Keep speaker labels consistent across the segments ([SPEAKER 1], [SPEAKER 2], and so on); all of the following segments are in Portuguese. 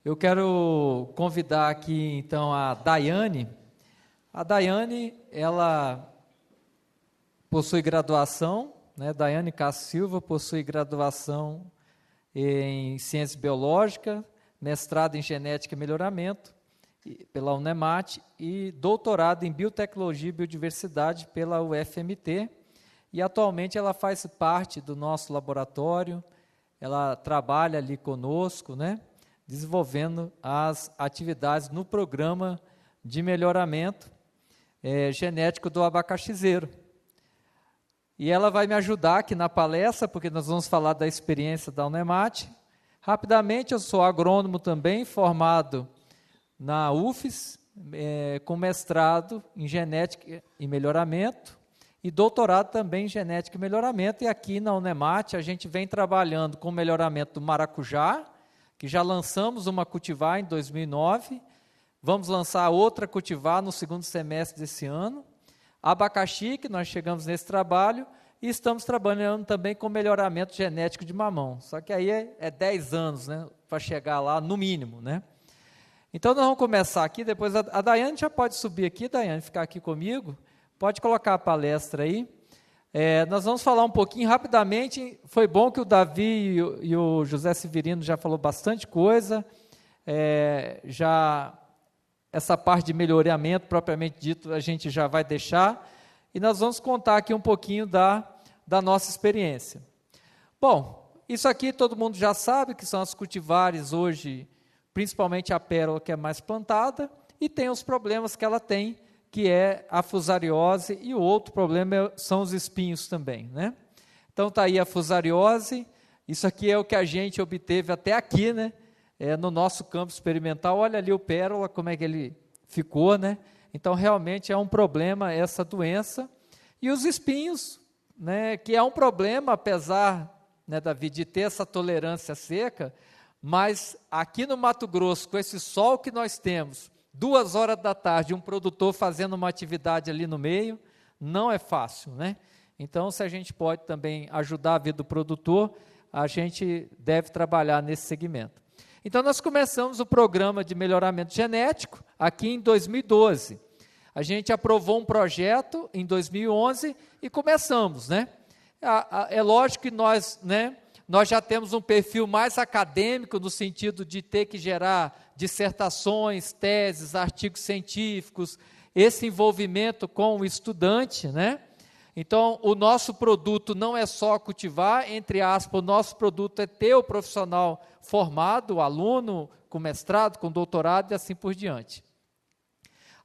[SPEAKER 1] Eu quero convidar aqui, então, a Daiane. A Daiane, ela possui graduação, né? Daiane Castro Silva possui graduação em Ciências Biológicas, mestrado em Genética e Melhoramento pela UNEMAT e doutorado em Biotecnologia e Biodiversidade pela UFMT. E, atualmente, ela faz parte do nosso laboratório, ela trabalha ali conosco, né? Desenvolvendo as atividades no programa de melhoramento genético do abacaxizeiro. E ela vai me ajudar aqui na palestra, porque nós vamos falar da experiência da UNEMAT. Rapidamente, eu sou agrônomo também, formado na UFES, com mestrado em genética e melhoramento, e doutorado também em genética e melhoramento. E aqui na UNEMAT a gente vem trabalhando com o melhoramento do maracujá, que já lançamos uma cultivar em 2009, vamos lançar outra cultivar no segundo semestre desse ano, abacaxi, que nós chegamos nesse trabalho, e estamos trabalhando também com melhoramento genético de mamão, só que aí é 10 anos, né, para chegar lá no mínimo, né? Então nós vamos começar aqui, depois a Daiane já pode subir aqui, Daiane, ficar aqui comigo, pode colocar a palestra aí. Nós vamos falar um pouquinho rapidamente. Foi bom que o Davi e o José Severino já falou bastante coisa, já essa parte de melhoramento, propriamente dito, a gente já vai deixar, e nós vamos contar aqui um pouquinho da nossa experiência. Bom, isso aqui todo mundo já sabe, que são as cultivares hoje, principalmente a pérola, que é mais plantada, e tem os problemas que ela tem, que é a fusariose, e o outro problema são os espinhos também, né? Então está aí a fusariose, isso aqui é o que a gente obteve até aqui, né? No nosso campo experimental. Olha ali o pérola, como é que ele ficou, né? Então realmente é um problema essa doença. E os espinhos, né, que é um problema, apesar, né, Davi, de ter essa tolerância seca, mas aqui no Mato Grosso, com esse sol que nós temos, 2 horas da tarde, um produtor fazendo uma atividade ali no meio, não é fácil, né? Então, se a gente pode também ajudar a vida do produtor, a gente deve trabalhar nesse segmento. Então, nós começamos o programa de melhoramento genético aqui em 2012. A gente aprovou um projeto em 2011 e começamos, né? É lógico que nós já temos um perfil mais acadêmico, no sentido de ter que gerar dissertações, teses, artigos científicos, esse envolvimento com o estudante, né? Então, o nosso produto não é só cultivar, entre aspas, o nosso produto é ter o profissional formado, o aluno com mestrado, com doutorado e assim por diante.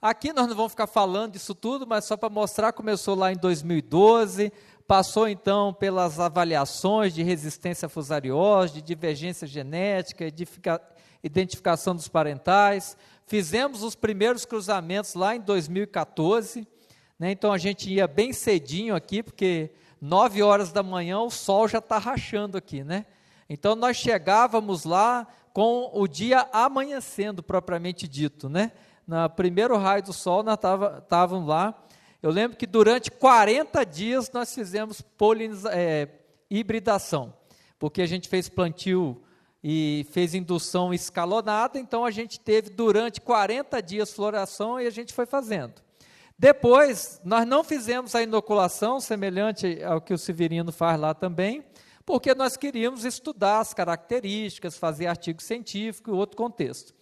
[SPEAKER 1] Aqui nós não vamos ficar falando disso tudo, mas só para mostrar, começou lá em 2012, passou então pelas avaliações de resistência à fusariose, de divergência genética, identificação dos parentais, fizemos os primeiros cruzamentos lá em 2014, né? Então a gente ia bem cedinho aqui, porque 9 horas da manhã o sol já está rachando aqui, né? Então nós chegávamos lá com o dia amanhecendo, propriamente dito, né? No primeiro raio do sol nós estávamos lá. Eu lembro que durante 40 dias nós fizemos hibridação, porque a gente fez plantio e fez indução escalonada, então a gente teve durante 40 dias floração e a gente foi fazendo. Depois, nós não fizemos a inoculação, semelhante ao que o Severino faz lá também, porque nós queríamos estudar as características, fazer artigo científico e outro contexto.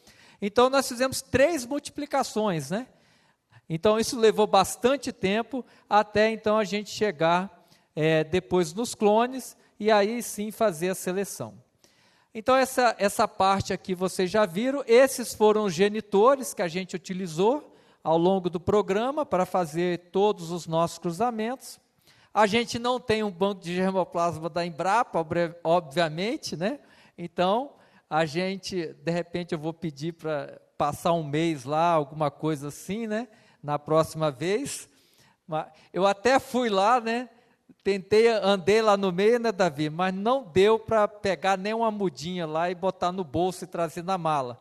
[SPEAKER 1] Então, nós fizemos 3 multiplicações, né? Então, isso levou bastante tempo, até então a gente chegar depois nos clones, e aí sim fazer a seleção. Então, essa parte aqui vocês já viram, esses foram os genitores que a gente utilizou ao longo do programa para fazer todos os nossos cruzamentos. A gente não tem um banco de germoplasma da Embrapa, obviamente, né? Então, a gente, de repente, eu vou pedir para passar um mês lá, alguma coisa assim, né? Na próxima vez. Eu até fui lá, né? Andei lá no meio, né, Davi? Mas não deu para pegar nem uma mudinha lá e botar no bolso e trazer na mala.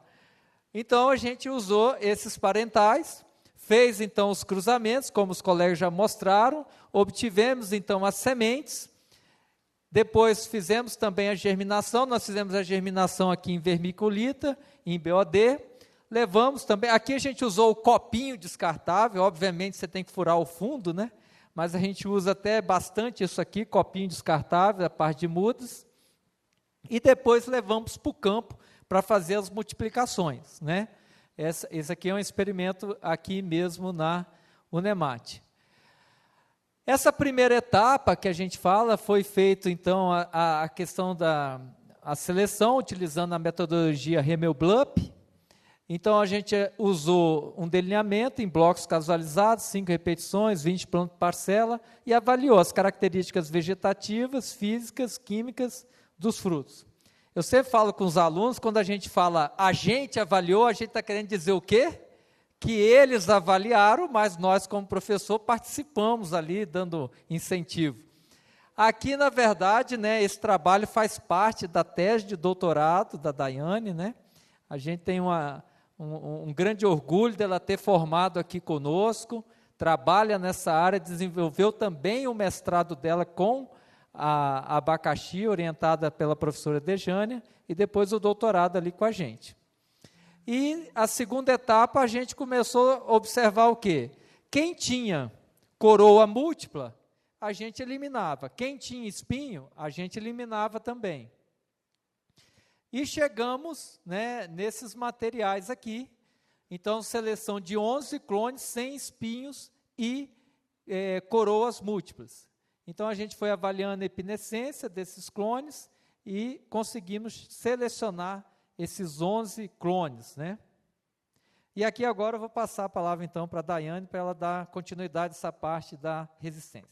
[SPEAKER 1] Então, a gente usou esses parentais, fez, então, os cruzamentos, como os colegas já mostraram, obtivemos, então, as sementes, Depois fizemos também a germinação, nós fizemos a germinação aqui em vermiculita, em BOD, levamos também, aqui a gente usou o copinho descartável, obviamente você tem que furar o fundo, né? Mas a gente usa até bastante isso aqui, copinho descartável, a parte de mudas, e depois levamos para o campo para fazer as multiplicações, né? Esse aqui é um experimento aqui mesmo na Unemat. Essa primeira etapa que a gente fala foi feito, então, a questão da seleção, utilizando a metodologia Hemmelblup. Então, a gente usou um delineamento em blocos casualizados, 5 repetições, 20 plano parcela, e avaliou as características vegetativas, físicas, químicas dos frutos. Eu sempre falo com os alunos, quando a gente fala a gente avaliou, a gente está querendo dizer o quê? Que eles avaliaram, mas nós, como professor, participamos ali, dando incentivo. Aqui, na verdade, né, esse trabalho faz parte da tese de doutorado da Daiane, né? A gente tem um grande orgulho dela ter formado aqui conosco, trabalha nessa área, desenvolveu também o mestrado dela com a abacaxi, orientada pela professora Dejânia, e depois o doutorado ali com a gente. E a segunda etapa, a gente começou a observar o quê? Quem tinha coroa múltipla, a gente eliminava. Quem tinha espinho, a gente eliminava também. E chegamos, né, nesses materiais aqui. Então, seleção de 11 clones sem espinhos e coroas múltiplas. Então, a gente foi avaliando a epinescência desses clones e conseguimos selecionar esses 11 clones, né? E aqui agora eu vou passar a palavra, então, para a Daiane, para ela dar continuidade a essa parte da resistência.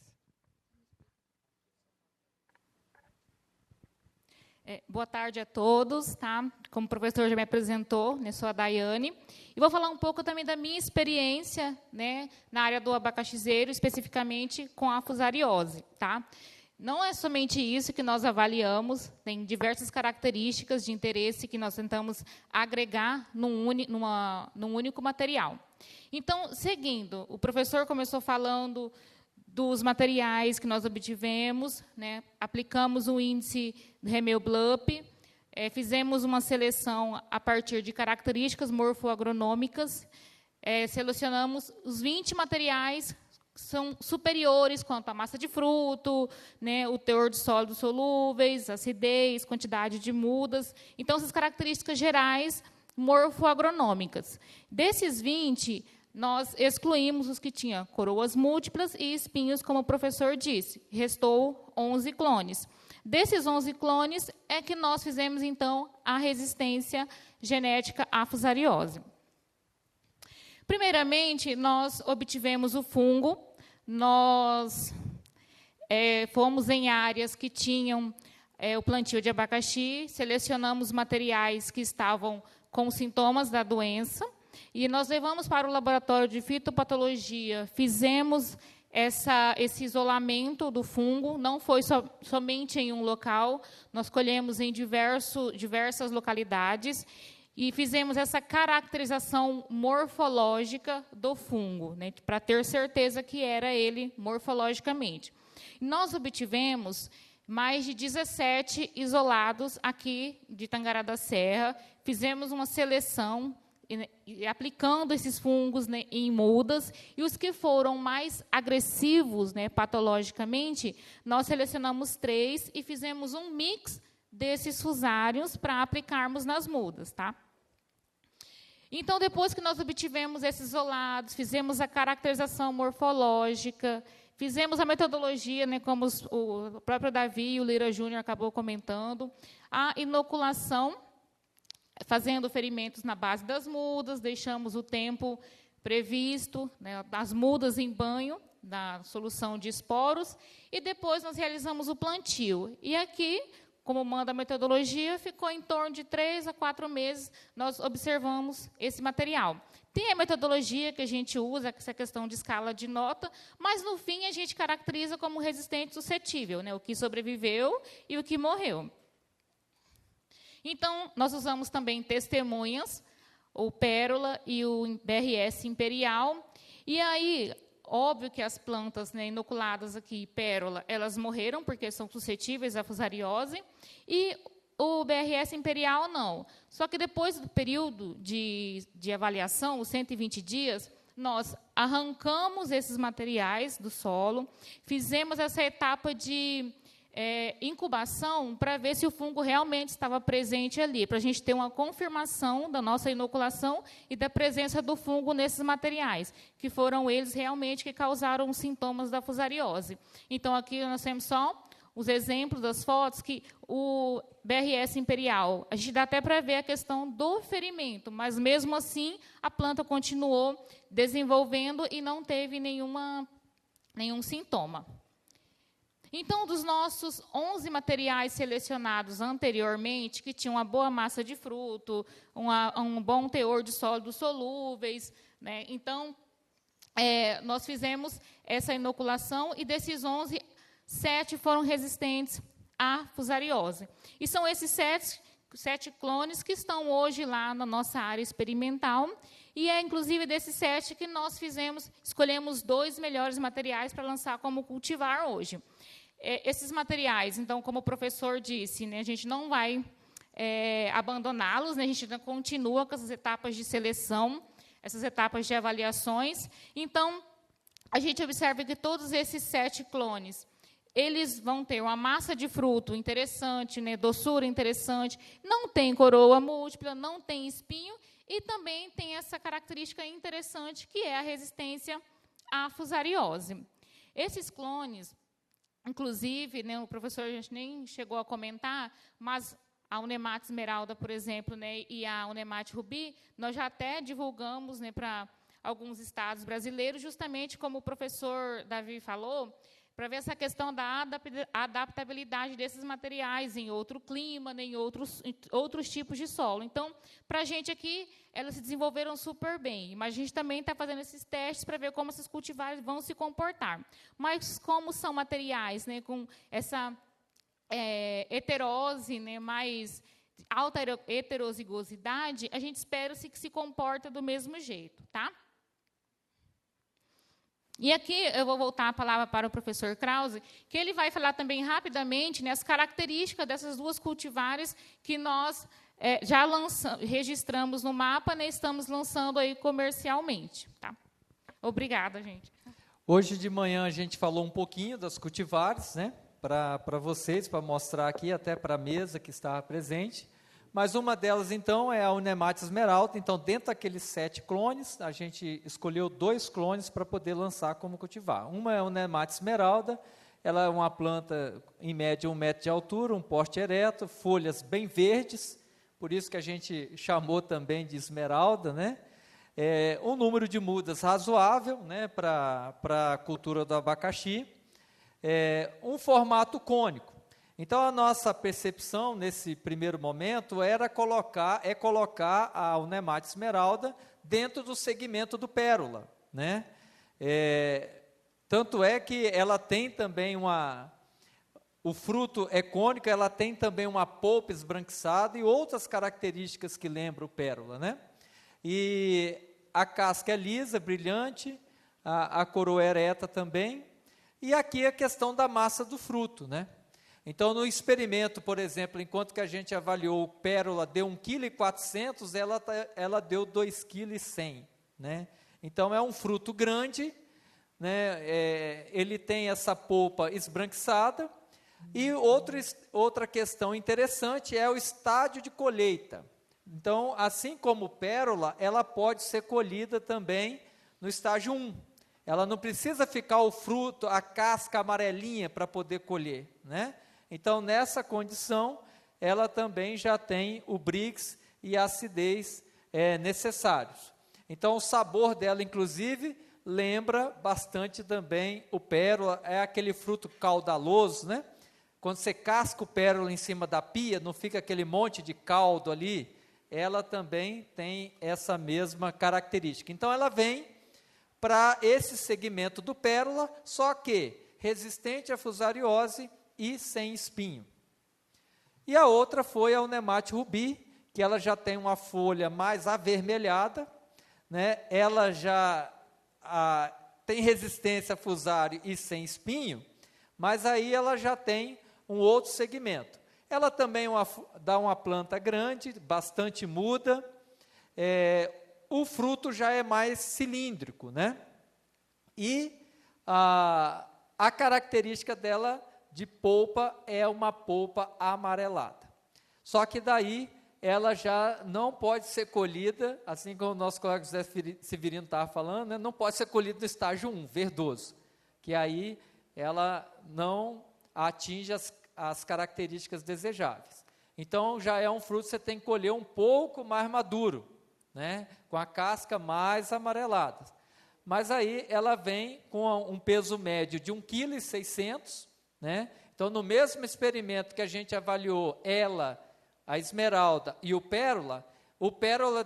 [SPEAKER 2] Boa tarde a todos, tá? Como o professor já me apresentou, né, sou a Daiane, e vou falar um pouco também da minha experiência, né, na área do abacaxizeiro, especificamente com a fusariose, tá? Não é somente isso que nós avaliamos, tem diversas características de interesse que nós tentamos agregar num único material. Então, seguindo, o professor começou falando dos materiais que nós obtivemos, né, aplicamos o índice Hemmelblup, fizemos uma seleção a partir de características morfoagronômicas, selecionamos os 20 materiais que são superiores quanto à massa de fruto, né, o teor de sólidos solúveis, acidez, quantidade de mudas. Então, essas características gerais morfoagronômicas. Desses 20, nós excluímos os que tinham coroas múltiplas e espinhos, como o professor disse. Restou 11 clones. Desses 11 clones é que nós fizemos, então, a resistência genética à fusariose. Primeiramente, nós obtivemos o fungo, nós fomos em áreas que tinham o plantio de abacaxi, selecionamos materiais que estavam com sintomas da doença, e nós levamos para o laboratório de fitopatologia, fizemos esse isolamento do fungo, não foi somente em um local, nós colhemos em diversas localidades, e fizemos essa caracterização morfológica do fungo, né, para ter certeza que era ele morfologicamente. Nós obtivemos mais de 17 isolados aqui de Tangará da Serra, fizemos uma seleção, aplicando esses fungos, né, em mudas, e os que foram mais agressivos, né, patologicamente, nós selecionamos 3 e fizemos um mix desses fusários para aplicarmos nas mudas, tá? Então, depois que nós obtivemos esses isolados, fizemos a caracterização morfológica, fizemos a metodologia, né, como o próprio Davi e o Lira Júnior acabou comentando, a inoculação, fazendo ferimentos na base das mudas, deixamos o tempo previsto, né, das mudas em banho, da solução de esporos, e depois nós realizamos o plantio. E aqui, como manda a metodologia, ficou em torno de 3 a 4 meses, nós observamos esse material. Tem a metodologia que a gente usa, essa questão de escala de nota, mas, no fim, a gente caracteriza como resistente suscetível, né, o que sobreviveu e o que morreu. Então, nós usamos também testemunhas, o Pérola e o BRS Imperial, e aí Óbvio que as plantas, né, inoculadas aqui, pérola, elas morreram porque são suscetíveis à fusariose, e o BRS imperial não. Só que depois do período de avaliação, os 120 dias, nós arrancamos esses materiais do solo, fizemos essa etapa de incubação para ver se o fungo realmente estava presente ali, para a gente ter uma confirmação da nossa inoculação e da presença do fungo nesses materiais, que foram eles realmente que causaram os sintomas da fusariose. Então, aqui nós temos só os exemplos das fotos, que o BRS imperial, a gente dá até para ver a questão do ferimento, mas, mesmo assim, a planta continuou desenvolvendo e não teve nenhum sintoma. Então, dos nossos 11 materiais selecionados anteriormente, que tinham uma boa massa de fruto, um bom teor de sólidos solúveis, né? Então, nós fizemos essa inoculação, e desses 11, 7 foram resistentes à fusariose. E são esses 7 clones que estão hoje lá na nossa área experimental, e inclusive, desses 7 que nós escolhemos 2 melhores materiais para lançar como cultivar hoje. Esses materiais, então, como o professor disse, né, a gente não vai abandoná-los, né, a gente ainda continua com essas etapas de seleção, essas etapas de avaliações. Então, a gente observa que todos esses 7 clones, eles vão ter uma massa de fruto interessante, né, doçura interessante, não tem coroa múltipla, não tem espinho, e também tem essa característica interessante, que é a resistência à fusariose. Esses clones, inclusive, né, o professor a gente nem chegou a comentar, mas a Unemate Esmeralda, por exemplo, né, e a Unemate Rubi, nós já até divulgamos, né, para alguns estados brasileiros, justamente como o professor Davi falou, para ver essa questão da adaptabilidade desses materiais em outro clima, né, em outros tipos de solo. Então, para a gente aqui, elas se desenvolveram super bem, mas a gente também está fazendo esses testes para ver como esses cultivares vão se comportar. Mas, como são materiais, né, com essa heterose, né, mais alta heterozigosidade, a gente espera que se comporta do mesmo jeito, tá? E aqui eu vou voltar a palavra para o professor Krause, que ele vai falar também rapidamente, né, as características dessas 2 cultivares que nós já registramos no mapa, né, estamos lançando aí comercialmente. Tá? Obrigada, gente.
[SPEAKER 1] Hoje de manhã a gente falou um pouquinho das cultivares, né, para vocês, para mostrar aqui, até para a mesa que estava presente. Mas uma delas, então, é a Unemate Esmeralda. Então, dentro daqueles 7 clones, a gente escolheu 2 clones para poder lançar como cultivar. Uma é a Unemate Esmeralda, ela é uma planta, em média, 1 metro de altura, um porte ereto, folhas bem verdes, por isso que a gente chamou também de esmeralda, né? Um número de mudas razoável, né, para a cultura do abacaxi, um formato cônico. Então, a nossa percepção, nesse primeiro momento, era colocar a Unemate Esmeralda dentro do segmento do pérola, né? Tanto é que ela tem também o fruto é cônico, ela tem também uma polpa esbranquiçada e outras características que lembram o pérola, né? E a casca é lisa, brilhante, a coroa ereta também, e aqui a questão da massa do fruto, né? Então, no experimento, por exemplo, enquanto que a gente avaliou, pérola deu 1,4 kg, ela deu 2,1 kg, né? Então, é um fruto grande, né? Ele tem essa polpa esbranquiçada, e outra questão interessante é o estádio de colheita. Então, assim como pérola, ela pode ser colhida também no estágio 1. Ela não precisa ficar o fruto, a casca amarelinha para poder colher, né? Então, nessa condição, ela também já tem o Brix e a acidez necessários. Então, o sabor dela, inclusive, lembra bastante também o pérola, é aquele fruto caudaloso, né? Quando você casca o pérola em cima da pia, não fica aquele monte de caldo ali, ela também tem essa mesma característica. Então, ela vem para esse segmento do pérola, só que resistente à fusariose e sem espinho. E a outra foi a Unemate Rubi, que ela já tem uma folha mais avermelhada, né? Ela já tem resistência a fusário e sem espinho, mas aí ela já tem um outro segmento. Ela também dá uma planta grande, bastante muda, o fruto já é mais cilíndrico, né? E a característica dela de polpa é uma polpa amarelada. Só que daí ela já não pode ser colhida, assim como o nosso colega José Severino estava falando, né? Não pode ser colhida no estágio 1, verdoso, que aí ela não atinge as características desejáveis. Então, já é um fruto que você tem que colher um pouco mais maduro, né? Com a casca mais amarelada. Mas aí ela vem com um peso médio de 1,6 kg, né? Então, no mesmo experimento que a gente avaliou ela, a esmeralda e o pérola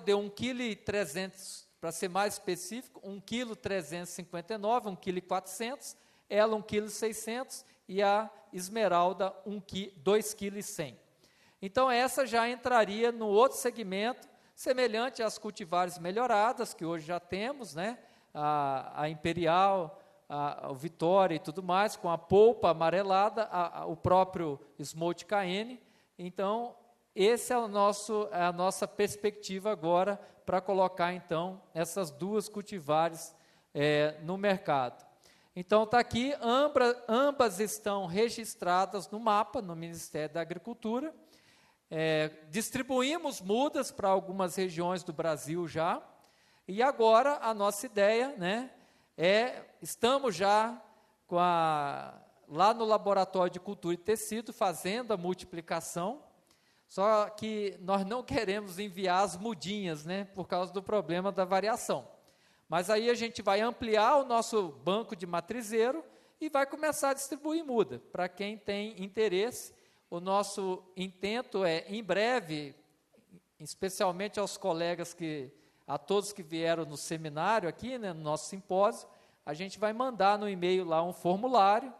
[SPEAKER 1] deu 1,3 kg, para ser mais específico, 1,359 kg, 1,4 kg, ela 1,6 kg e a esmeralda 2,1 kg. Então, essa já entraria no outro segmento, semelhante às cultivares melhoradas, que hoje já temos, né? A Imperial, a Vitória e tudo mais, com a polpa amarelada, o próprio Smolt KN. Então, essa é a nossa perspectiva agora para colocar, então, essas duas cultivares no mercado. Então, está aqui, ambas estão registradas no mapa, no Ministério da Agricultura. Distribuímos mudas para algumas regiões do Brasil já, e agora a nossa ideia, né, estamos já lá no Laboratório de Cultura e Tecido, fazendo a multiplicação, só que nós não queremos enviar as mudinhas, né, por causa do problema da variação. Mas aí a gente vai ampliar o nosso banco de matrizeiro e vai começar a distribuir muda, para quem tem interesse. O nosso intento é, em breve, especialmente aos colegas a todos que vieram no seminário aqui, né, no nosso simpósio, a gente vai mandar no e-mail lá um formulário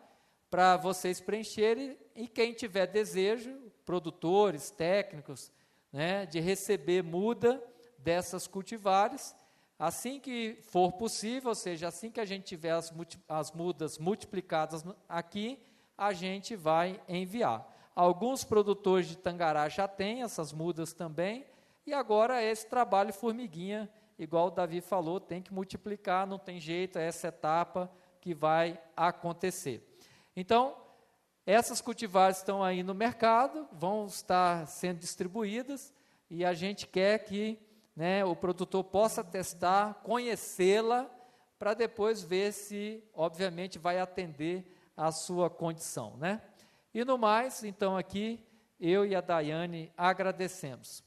[SPEAKER 1] para vocês preencherem, e quem tiver desejo, produtores, técnicos, né, de receber muda dessas cultivares, assim que for possível, ou seja, assim que a gente tiver as mudas multiplicadas aqui, a gente vai enviar. Alguns produtores de Tangará já têm essas mudas também, e agora esse trabalho formiguinha, igual o Davi falou, tem que multiplicar, não tem jeito, é essa etapa que vai acontecer. Então, essas cultivares estão aí no mercado, vão estar sendo distribuídas, e a gente quer que, né, o produtor possa testar, conhecê-la, para depois ver se, obviamente, vai atender a sua condição, né? E no mais, então, aqui, eu e a Daiane agradecemos.